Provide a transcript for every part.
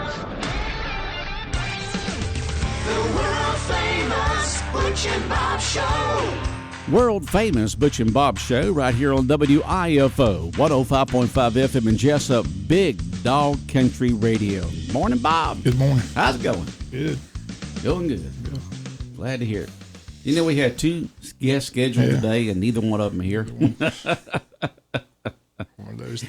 The world-famous Butch and Bob Show. World famous Butch and Bob Show right here on WIFO 105.5 FM in Jesup, Big Dog Country Radio. Morning, Bob. Good morning. How's it going? Good. Going good. Glad to hear it. You know, we had two guests scheduled today, and neither one of them are here.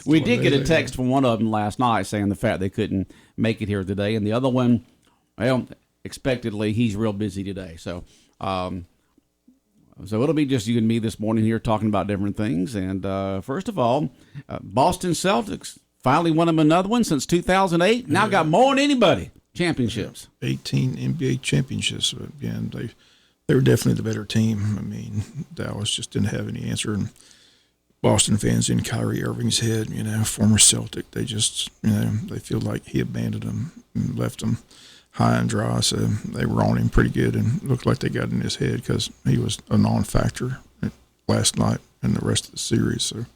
We did get a text from one of them last night saying the fact they couldn't make it here today, and the other one, well, expectedly, he's real busy today. So it'll be just you and me this morning here talking about different things. And first of all, Boston Celtics finally won them another one since 2008. Now got more than anybody. Championships. 18 NBA championships. Again, they were definitely the better team. I mean, Dallas just didn't have any answer. And Boston fans in Kyrie Irving's head, former Celtic, they just, they feel like he abandoned them and left them high and dry. So they were on him pretty good and looked like they got in his head because he was a non-factor last night and the rest of the series. So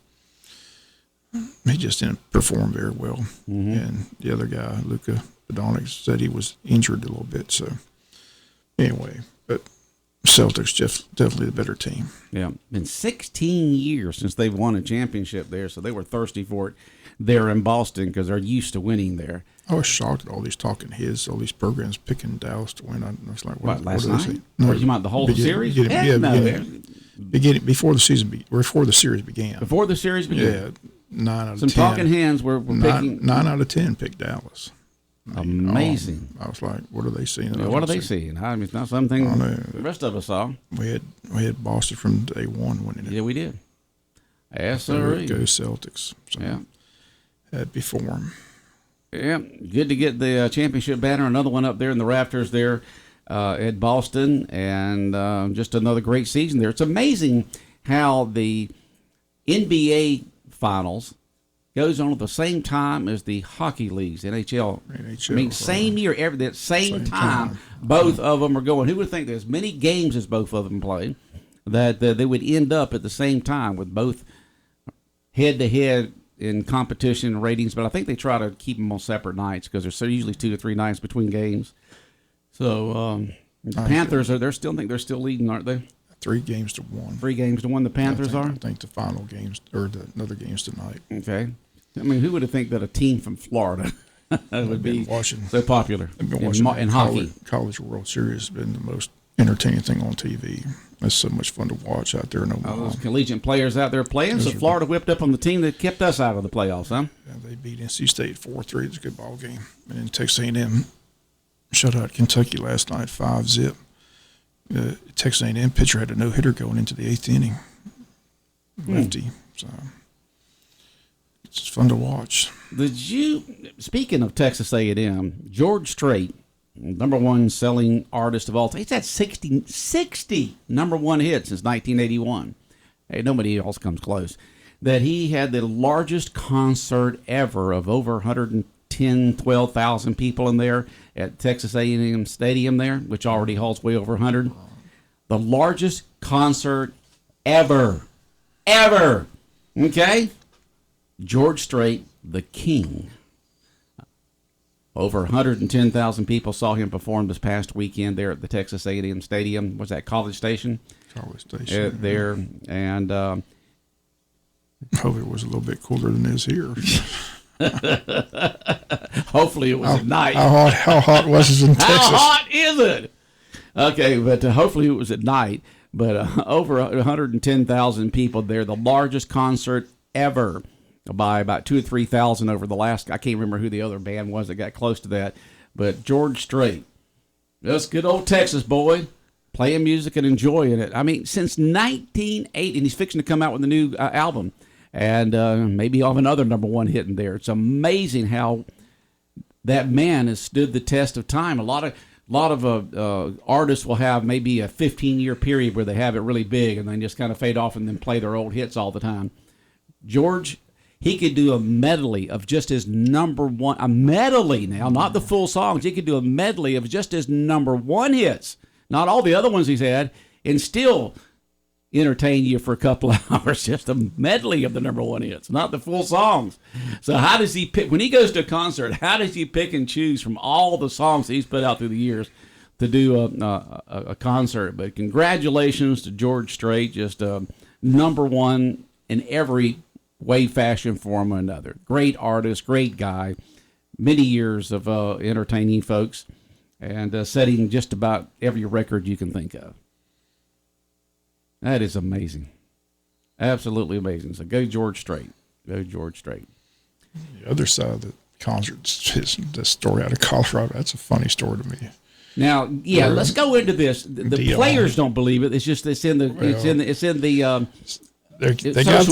he just didn't perform very well. Mm-hmm. And the other guy, Luka Doncic, said he was injured a little bit. So anyway, but Celtics just definitely the better team. Yeah, been 16 years since they've won a championship there, so they were thirsty for it there in Boston because they're used to winning there. I was shocked at all these talking heads, all these programs picking Dallas to win. I was like, what last night? No, or you meant the whole series? Beginning before the series began. Before the series began. Yeah, 9 out of 10. Some talking hands were picking. 9 out of 10 picked Dallas. Amazing. I was like, what are they seeing? Yeah, what are they seeing? I mean, it's not something the rest of us saw. We had Boston from day one winning it. Yeah, we did. Yes, sir. Go Celtics. So yeah. Had before them. Yeah, good to get the championship banner. Another one up there in the rafters there at Boston, and just another great season there. It's amazing how the NBA Finals goes on at the same time as the hockey leagues, NHL. I mean, same year, that same time, both of them are going. Who would think there's many games as both of them play, that they would end up at the same time with both head-to-head in competition and ratings, but I think they try to keep them on separate nights because there's usually 2 to 3 nights between games. So the Panthers, they're still leading, aren't they? 3 games to 1. 3 games to 1 the Panthers are? I think the final games, or the other games tonight. Okay. I mean, who would have think that a team from Florida would be so popular in hockey? College World Series has been the most entertaining thing on TV. It's so much fun to watch out there in Omaha. All those collegiate players out there playing. So Florida whipped up on the team that kept us out of the playoffs, huh? Yeah, they beat NC State 4-3. It's a good ball game. And then Texas A&M shut out Kentucky last night 5-0. Texas A&M pitcher had a no-hitter going into the 8th inning. Lefty. So it's fun to watch. Speaking of Texas A&M, George Strait, number 1 selling artist of all time. He's had 60 number 1 hits since 1981. Hey, nobody else comes close. That he had the largest concert ever of over 12,000 people in there at Texas A&M Stadium there, which already holds way over 100. The largest concert ever. Okay? George Strait, the king. Over 110,000 people saw him perform this past weekend there at the Texas A&M Stadium. Was that College Station? College Station. There. And hope it was a little bit cooler than it is here. Hopefully it was at night. How hot was it in Texas? How hot is it? Okay, but hopefully it was at night. But over 110,000 people there, the largest concert ever, by about 2,000 or 3,000 over the last. I can't remember who the other band was that got close to that, but George Strait, that's good old Texas boy, playing music and enjoying it. I mean, since 1980, and he's fixing to come out with a new album, and maybe he'll have another number 1 hit in there. It's amazing how that man has stood the test of time. A lot of artists will have maybe a 15-year period where they have it really big and then just kind of fade off and then play their old hits all the time. George, he could do a medley of just his number 1, a medley now, not the full songs. He could do a medley of just his number 1 hits, not all the other ones he's had, and still, entertain you for a couple of hours, just a medley of the number one hits, not the full songs. So how does he pick, when he goes to a concert, how does he pick and choose from all the songs that he's put out through the years to do a concert? But congratulations to George Strait, just number one in every way, fashion, form, or another. Great artist, great guy, many years of entertaining folks, and setting just about every record you can think of. That is amazing. Absolutely amazing. So go George Strait. Go George Strait. The other side of the concert is the story out of Colorado. That's a funny story to me. Now, yeah, let's go into this. The players don't believe it. It's just it's in the social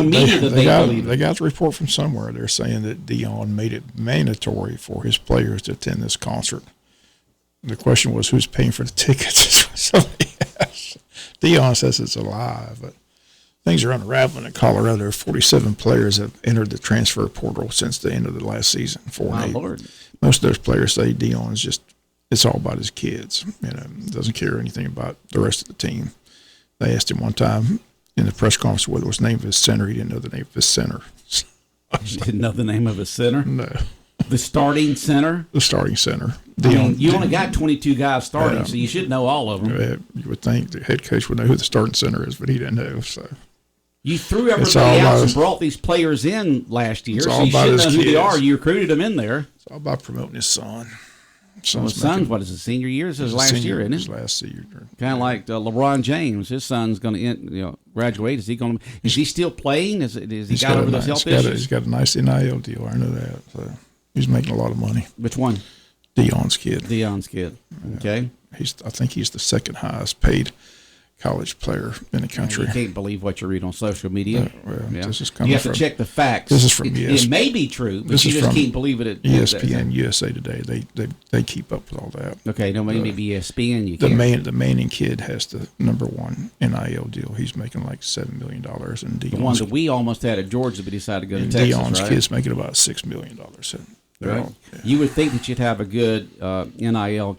media that they believe it. They got the report from somewhere. They're saying that Dion made it mandatory for his players to attend this concert. The question was, who's paying for the tickets? Somebody else. Dion says it's a lie, but things are unraveling in Colorado. There are 47 players that have entered the transfer portal since the end of the last season. My Lord. Most of those players say Dion is just, it's all about his kids. Doesn't care anything about the rest of the team. They asked him one time in the press conference whether it was the name of his center. He didn't know the name of his center. He didn't know the name of his center? No. The starting center? The starting center. You only got 22 guys starting, so you should know all of them. You would think the head coach would know who the starting center is, but he didn't know. So you threw everybody out and brought these players in last year, so you should know who they are. You recruited them in there. It's all about promoting his son. His son's, what is his senior year? This is his last year, isn't it? His last year. Kind of like LeBron James. His son's going to graduate. Is he still playing? Is he got over those health issues? He's got a nice NIL deal. I know that. So he's making a lot of money. Which one? Dion's kid. Okay. I think he's the second highest paid college player in the country. You can't believe what you read on social media. This is coming you have to check the facts. This is from It may be true, but you just can't believe it. ESPN, USA Today. They keep up with all that. Okay, no, maybe ESPN. You can't. The Manning kid has the number one NIL deal. He's making like $7 million, and Dion's, the one that we almost had at Georgia, but decided to go to Texas. Dion's right? kid's making about $6 million. So right. You would think that you'd have a good NIL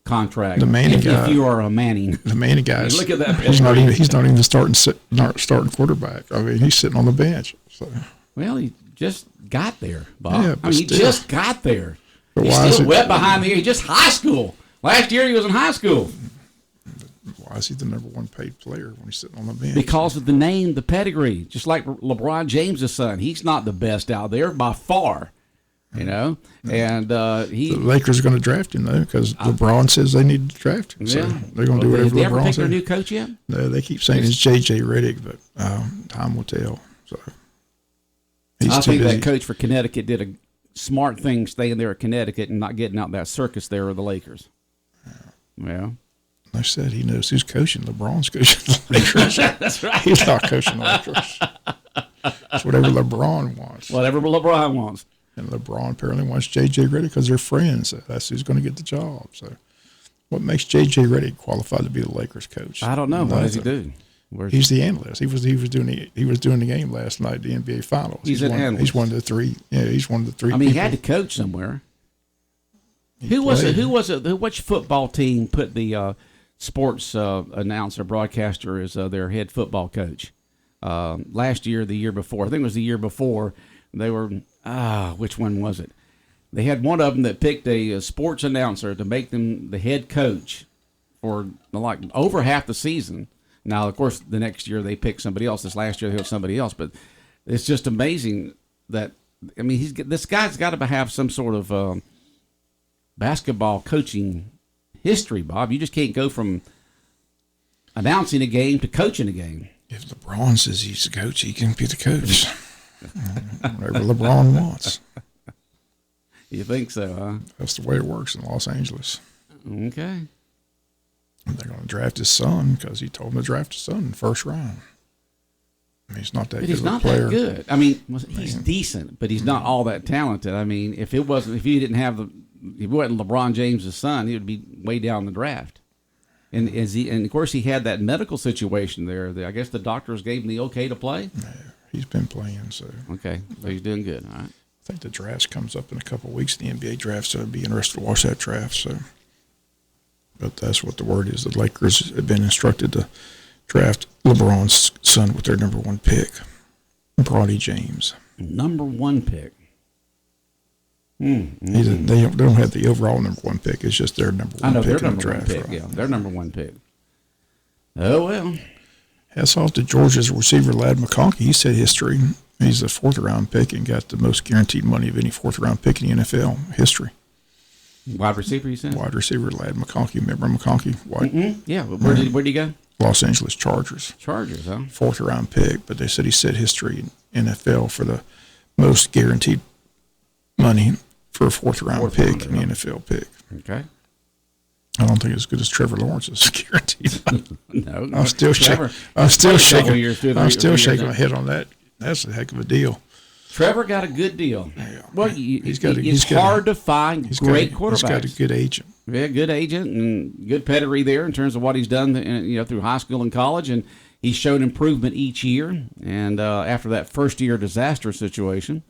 contract. The Manning guy, if you are a Manning. The Manning guy. Look at that. He's not even the starting quarterback. I mean, he's sitting on the bench. So. Well, he just got there, Bob. Yeah, he just got there. But he's still wet behind the ear. He's just high school. Last year he was in high school. Why is he the number one paid player when he's sitting on the bench? Because of the name, the pedigree. Just like LeBron James' son. He's not the best out there by far. And the Lakers are going to draft him though, because LeBron says they need to draft him. So they're going to do whatever LeBron says. Did they ever pick their new coach yet? No, they keep saying it's JJ Redick, but time will tell. So I think that coach for Connecticut did a smart thing, staying there at Connecticut and not getting out that circus there with the Lakers. Yeah. I said he knows who's coaching. LeBron's coaching the Lakers. That's right. He's not coaching the Lakers. It's whatever LeBron wants. Whatever LeBron wants. And LeBron apparently wants J.J. Redick because they're friends. So that's who's going to get the job. So what makes J.J. Redick qualified to be the Lakers coach? I don't know. What does he do? He's the analyst. He was doing the game last night, the NBA Finals. He's an analyst. He's one of the three. Yeah, he's one of the three. I mean, people. he had to coach somewhere. Who was it? Which football team put the sports announcer, broadcaster as their head football coach? Last year, the year before. I think it was the year before. They were, which one was it? They had one of them that picked a sports announcer to make them the head coach for like over half the season. Now, of course, the next year they picked somebody else. This last year they had somebody else. But it's just amazing that, I mean, this guy's got to have some sort of basketball coaching history, Bob. You just can't go from announcing a game to coaching a game. If LeBron says he's the coach, he can be the coach. Whatever LeBron wants. You think so, huh? That's the way it works in Los Angeles. Okay. And they're going to draft his son because he told them to draft his son in the first round. I mean, he's not that good of a player. That good. I mean, he's decent, but he's not all that talented. I mean, if he wasn't LeBron James' son, he would be way down the draft. And of course, he had that medical situation there. I guess the doctors gave him the okay to play. Yeah, he's been playing, so okay, so he's doing good. All right. I think the draft comes up in a couple of weeks. The NBA draft, so I'd be interested to watch that draft. So, but that's what the word is. The Lakers have been instructed to draft LeBron's son with their number 1 pick, Bronny James. Number 1 pick. They don't have the overall number 1 pick. It's just their number 1 I know pick their in the number 1 draft. pick. Yeah, their number 1 pick. Oh, well. Hats off to Georgia's receiver, Ladd McConkey. He set history. He's the 4th-round pick and got the most guaranteed money of any 4th-round pick in the NFL history. Wide receiver, you said? Wide receiver, Ladd McConkey. Remember McConkey? Yeah. Where'd he go? Los Angeles Chargers. Chargers, huh? 4th-round pick, but they said he set history in NFL for the most guaranteed money for a 4th-round pick in the NFL pick. Okay. I don't think it's as good as Trevor Lawrence's guaranteed. No. I'm still shaking. I'm still shaking my head on that. That's a heck of a deal. Trevor got a good deal. Yeah. Well, it's hard to find great quarterbacks. He's got a good agent. Yeah, good agent and good pedigree there in terms of what he's done, through high school and college, and he's shown improvement each year. And after that first-year disaster situation,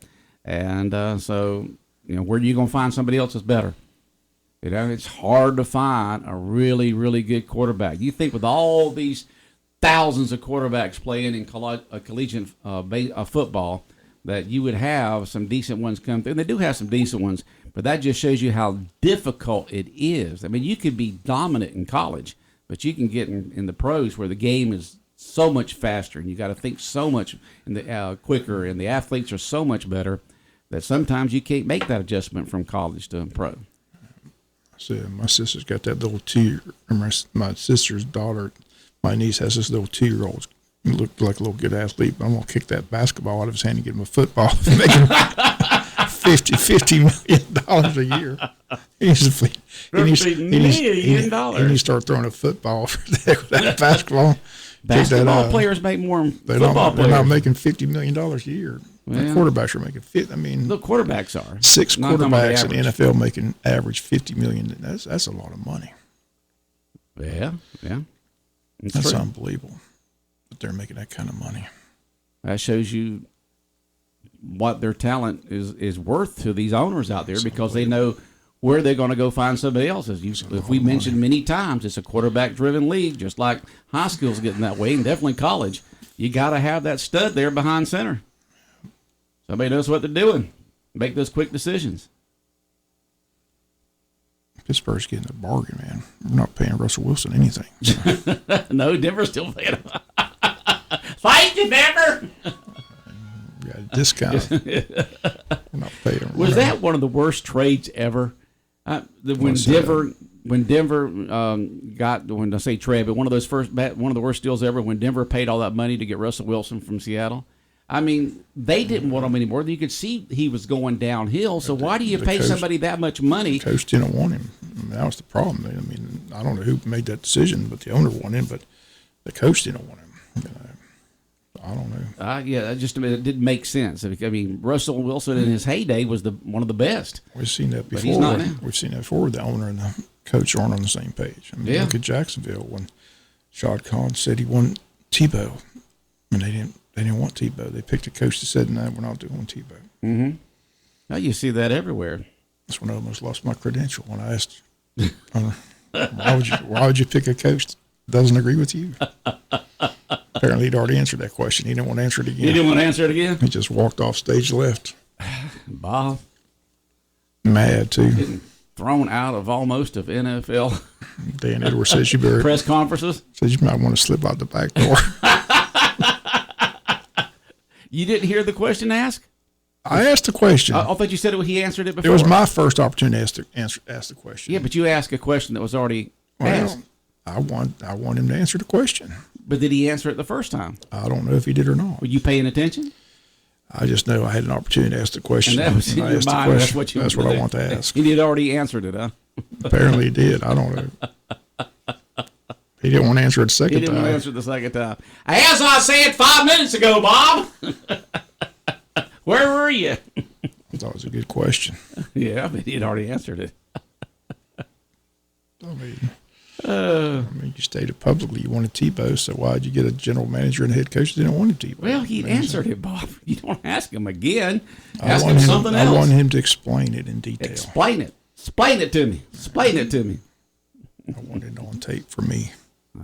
and so where are you going to find somebody else that's better? It's hard to find a really, really good quarterback. You think with all these thousands of quarterbacks playing in collegiate football, that you would have some decent ones come through. And they do have some decent ones, but that just shows you how difficult it is. I mean, you could be dominant in college, but you can get in the pros where the game is so much faster, and you got to think so much quicker, and the athletes are so much better that sometimes you can't make that adjustment from college to pro. So my sister's got that little 2-year. My sister's daughter, my niece has this little 2-year-old. He looked like a little good athlete, but I'm going to kick that basketball out of his hand and get him a football and make him $50 million a year. He needs to start throwing a football for that basketball. Basketball players make more than football players. They're not making $50 million a year. Well, the quarterbacks are making $50. I mean, the quarterbacks are 6 quarterbacks in the NFL making average $50 million. That's a lot of money. Yeah. That's unbelievable that they're making that kind of money. That shows you what their talent is worth to these owners out there, because they know where they're going to go find somebody else. If we mentioned many times, it's a quarterback-driven league, just like high school's getting that way, and definitely college. You got to have that stud there behind center. Somebody knows what they're doing. Make those quick decisions. Pittsburgh's getting a bargain, man. We're not paying Russell Wilson anything. So. No, Denver's still paying him. Thank you, Denver. We got a discount. We're not paying him. Was that one of the worst trades ever? When Denver got, when I say trade, but one of the worst deals ever, when Denver paid all that money to get Russell Wilson from Seattle. I mean, they didn't want him anymore. You could see he was going downhill. So why do you pay somebody that much money? The coach didn't want him. I mean, that was the problem. I mean, I don't know who made that decision, but the owner wanted him, but the coach didn't want him. I don't know. Yeah, it didn't make sense. I mean, Russell Wilson in his heyday was one of the best. We've seen that before. But he's not now. We've seen that before. The owner and the coach aren't on the same page. I mean, look at Jacksonville when Shad Khan said he wanted Tebow, and they didn't want Tebow. They picked a coach that said, "No, we're not doing Tebow." Mm-hmm. Now you see that everywhere. That's when I almost lost my credential when I asked, "Why would you pick a coach that doesn't agree with you?" Apparently, he'd already answered that question. He didn't want to answer it again. He didn't want to answer it again? He just walked off stage left. Bob. Mad, too. Getting thrown out of almost of NFL. Dan Edwards says you better. Press conferences? Says you might want to slip out the back door. You didn't hear the question asked? I asked the question. I thought you said he answered it before. It was my first opportunity to ask the question. Yeah, but you asked a question that was already asked. I want him to answer the question. But did he answer it the first time? I don't know if he did or not. Were you paying attention? I just know I had an opportunity to ask the question. And that was in your mind. That's what That's what I want to ask. He had already answered it, huh? Apparently he did. I don't know. He didn't want to answer it the second time. He didn't want to answer it the second time. As I said 5 minutes ago, Bob. Where were you? I thought it was a good question. Yeah, but he had already answered it. I mean, you stated publicly you wanted Tebow, so why did you get a general manager and a head coach that didn't want Tebow? Well, he answered it, Bob. You don't ask him again. I Ask him something else. I want him to explain it in detail. Explain it. Explain it to me. Explain it to me. I want it on tape for me.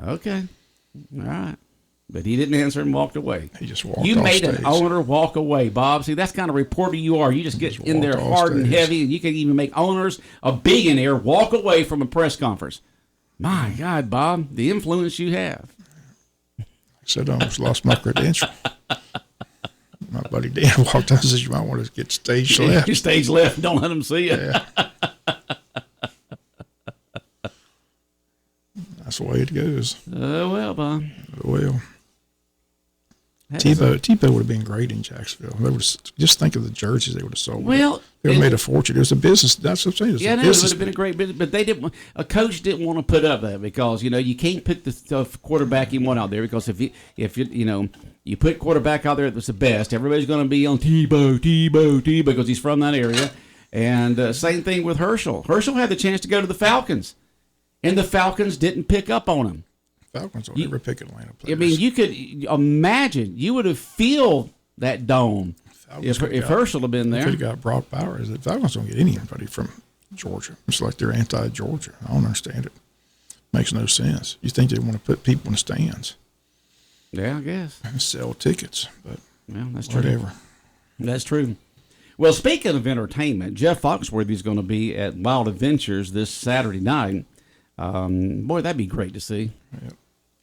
Okay. All right. But he didn't answer and walked away. He just walked You off made stage. an owner walk away, Bob. See, that's the kind of reporter you are. You just get in there walked off hard and stage. heavy, and you can even make owners, a billionaire, walk away from a press conference. My God, Bob, the influence you have. I said I almost lost my credential. My buddy Dan walked out and says, you might want to get stage left. Stage left. Don't let them see you. Yeah. That's the way it goes. Well, Bob. Well, That is a- Tebow would have been great in Jacksonville. They would just think of the jerseys they would have sold. Well, they would have made a fortune. It was a business. That's what I'm saying. It was Yeah, a no, it would business. have been a great business, but they didn't. A coach didn't want to put up that because you can't put the quarterback you want out there because if you put quarterback out there that's the best, everybody's going to be on Tebow because he's from that area. And same thing with Herschel. Herschel had the chance to go to the Falcons, and the Falcons didn't pick up on him. Falcons don't ever pick Atlanta players. I mean, you could imagine you would have filled that dome if Herschel had been They there. could have got Brock Bowers. The Falcons don't get anybody from Georgia. It's like they're anti-Georgia. I don't understand it. Makes no sense. You think they want to put people in the stands Yeah, I guess. and sell tickets, but Well, that's true. whatever. That's true. Well, speaking of entertainment, Jeff Foxworthy is going to be at Wild Adventures this Saturday night. Boy, that'd be great to see. Yeah.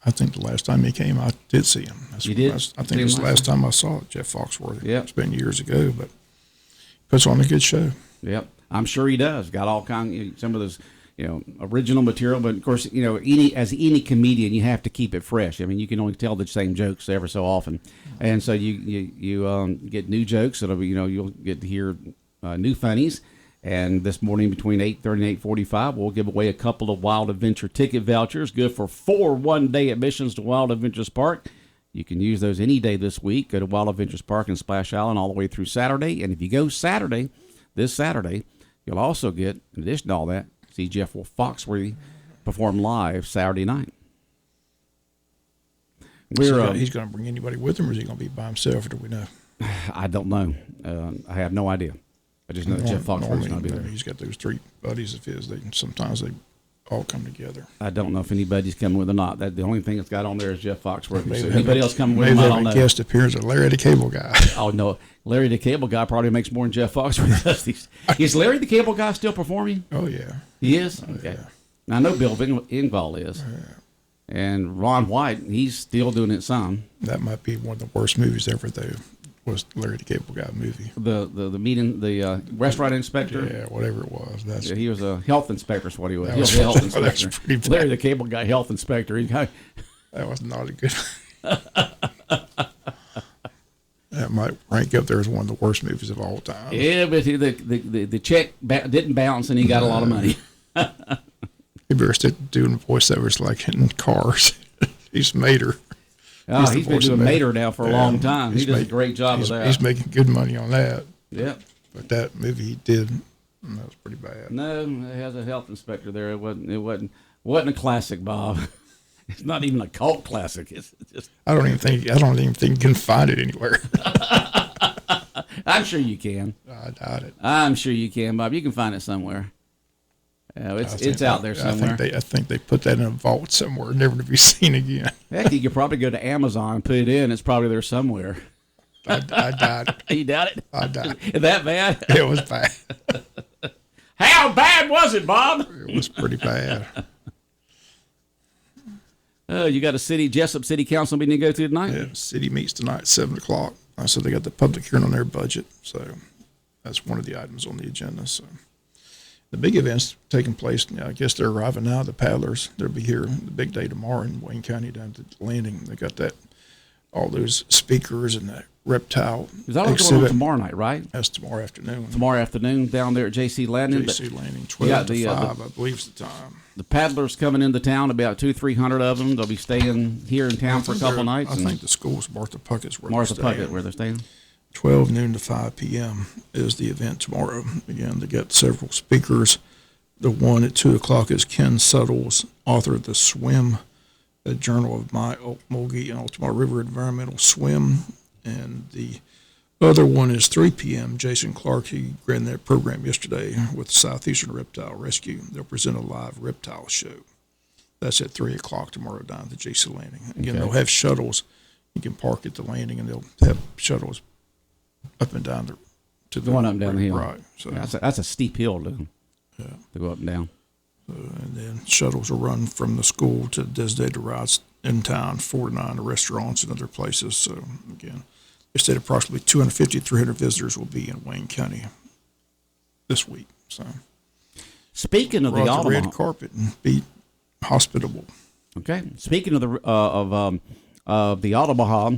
I think the last time he came, I did see him. You did? I think it was the last time I saw Jeff Foxworthy. Yep. It's been years ago, but puts on a good show. Yep, I'm sure he does. Got all kind, some of those, original material. But of course, as any comedian, you have to keep it fresh. I mean, you can only tell the same jokes ever so often, and so you get new jokes. That'll be, you'll get to hear new funnies. And this morning between 8:30 and 8:45, we'll give away a couple of Wild Adventure ticket vouchers, good for 4 one-day admissions to Wild Adventures Park. You can use those any day this week. Go to Wild Adventures Park in Splash Island all the way through Saturday. And if you go this Saturday, you'll also get, in addition to all that, see Jeff Foxworthy perform live Saturday night. He's going to bring anybody with him, or is he going to be by himself, or do we know? I don't know. I have no idea. I just know that Jeff Foxworthy's going to be there. He's got those 3 buddies of his. Sometimes they all come together. I don't know if anybody's coming with or not. The only thing that's got on there is Jeff Foxworthy. Maybe So they anybody have else coming a- with him, I maybe don't they have know. a guest appearance of Larry the Cable Guy. Oh, no. Larry the Cable Guy probably makes more than Jeff Foxworthy does. Is Larry the Cable Guy still performing? Oh, yeah. He is? Okay. yeah. Now, I know Bill Engvall is. And Ron White, he's still doing it some. That might be one of the worst movies ever, though, was Larry the Cable Guy movie. The meeting, the restaurant inspector. Yeah, whatever it was. That's Yeah, he was a health inspector, is what he was. That He was was- a health that's inspector. pretty bad. Larry the Cable Guy, health inspector. that was not a good. That might rank up there as one of the worst movies of all time. Yeah, but the check didn't bounce, and he got a lot of money. You better stick to doing voiceovers like in Cars. He's Mater. Oh, the he's been voice doing of Mater now for a long time. He he's does a making- great job of he's- that. He's making good money on that. Yep. But that movie he did, that was pretty bad. No, it has a health inspector there. It wasn't a classic, Bob. It's not even a cult classic. It's just. I don't even think you can find it anywhere. I'm sure you can. I doubt it. I'm sure you can, Bob. You can find it somewhere. It's out there somewhere. I think they put that in a vault somewhere, never to be seen again. Heck, you could probably go to Amazon and put it in. It's probably there somewhere. I doubt it. You doubt it? I doubt it. Is that bad? It was bad. How bad was it, Bob? It was pretty bad. Oh, you got a Jesup City Council meeting to go to tonight? Yeah, city meets tonight at 7:00. So they got the public hearing on their budget. So that's one of the items on the agenda. So the big event's taking place. I guess they're arriving now. The paddlers, they'll be here the big day tomorrow in Wayne County down at the landing. They got all those speakers and that reptile Is that all going on exhibit. tomorrow night, right? That's tomorrow afternoon. Tomorrow afternoon down there at JC Landing. JC Landing, got 12 to the, 5, I believe is the time. The paddlers coming into town, about 200-300 of them. They'll be staying here in town for a couple nights. I think the school's Martha Puckett's where Martha they're staying. Puckett, where they're staying. 12 noon to 5 p.m. is the event tomorrow. Again, they got several speakers. The one at 2 o'clock is Ken Suttles, author of The Swim, a journal of my Mulgee and Altamar River Environmental Swim. And the other one is 3 p.m. Jason Clark, he ran that program yesterday with Southeastern Reptile Rescue. They'll present a live reptile show. That's at 3:00 tomorrow down at the Jesup landing. Again, they'll have shuttles. You can park at the landing, and they'll have shuttles up and down to the going up and down the hill. Right. So that's a steep hill to go up and down. And then shuttles will run from the school to designated routes in town, 4 to 9 to restaurants and other places. So again, they said approximately 250 to 300 visitors will be in Wayne County this week. So speaking of the Omaha, Omaha, red carpet and be hospitable. Okay. Speaking of the Omaha,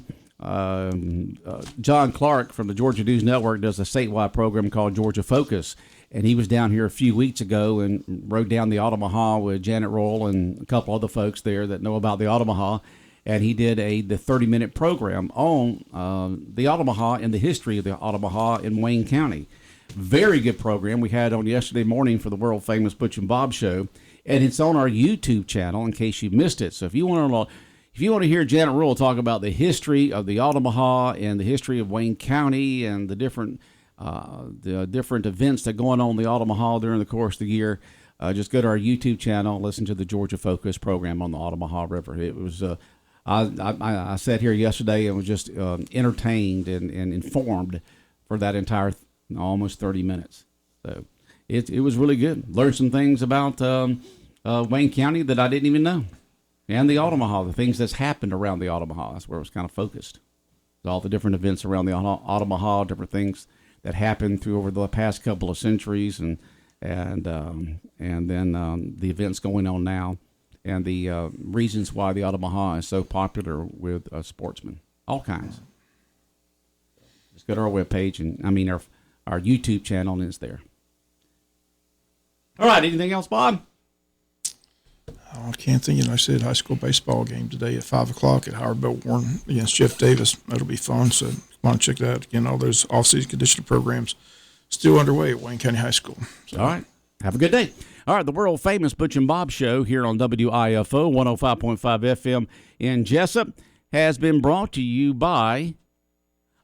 John Clark from the Georgia News Network does a statewide program called Georgia Focus, and he was down here a few weeks ago and rode down the Omaha with Janet Roll and a couple other folks there that know about the Omaha, and he did the 30-minute program on the Omaha and the history of the Omaha in Wayne County. Very good program we had on yesterday morning for the world famous Butch and Bob show. And it's on our YouTube channel in case you missed it. So if you want to hear Janet Rule talk about the history of the Omaha and the history of Wayne County and the different events that go on in the Omaha during the course of the year, just go to our YouTube channel, listen to the Georgia Focus program on the Omaha River. It was I sat here yesterday and was just entertained and informed for that entire almost 30 minutes. So it was really good. Learned some things about Wayne County that I didn't even know. And the Omaha, the things that's happened around the Omaha. That's where it was kind of focused. All the different events around the Omaha, different things that happened through over the past couple of centuries, and then the events going on now, and the reasons why the Omaha is so popular with sportsmen. All kinds. Just go to our webpage, and our YouTube channel, and it's there. All right, anything else, Bob? I can't think. I said high school baseball game today at 5:00 at Howard Belt Warren against Jeff Davis. That'll be fun. So come on, check that out. Again, all those off-season conditioning programs still underway at Wayne County High School. So. All right. Have a good day. All right, the world famous Butch and Bob show here on WIFO 105.5 FM in Jesup has been brought to you by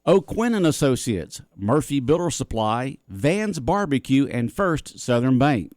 O'Quinn and Associates, Murphy Builder Supply, Van's Barbecue, and First Southern Bank.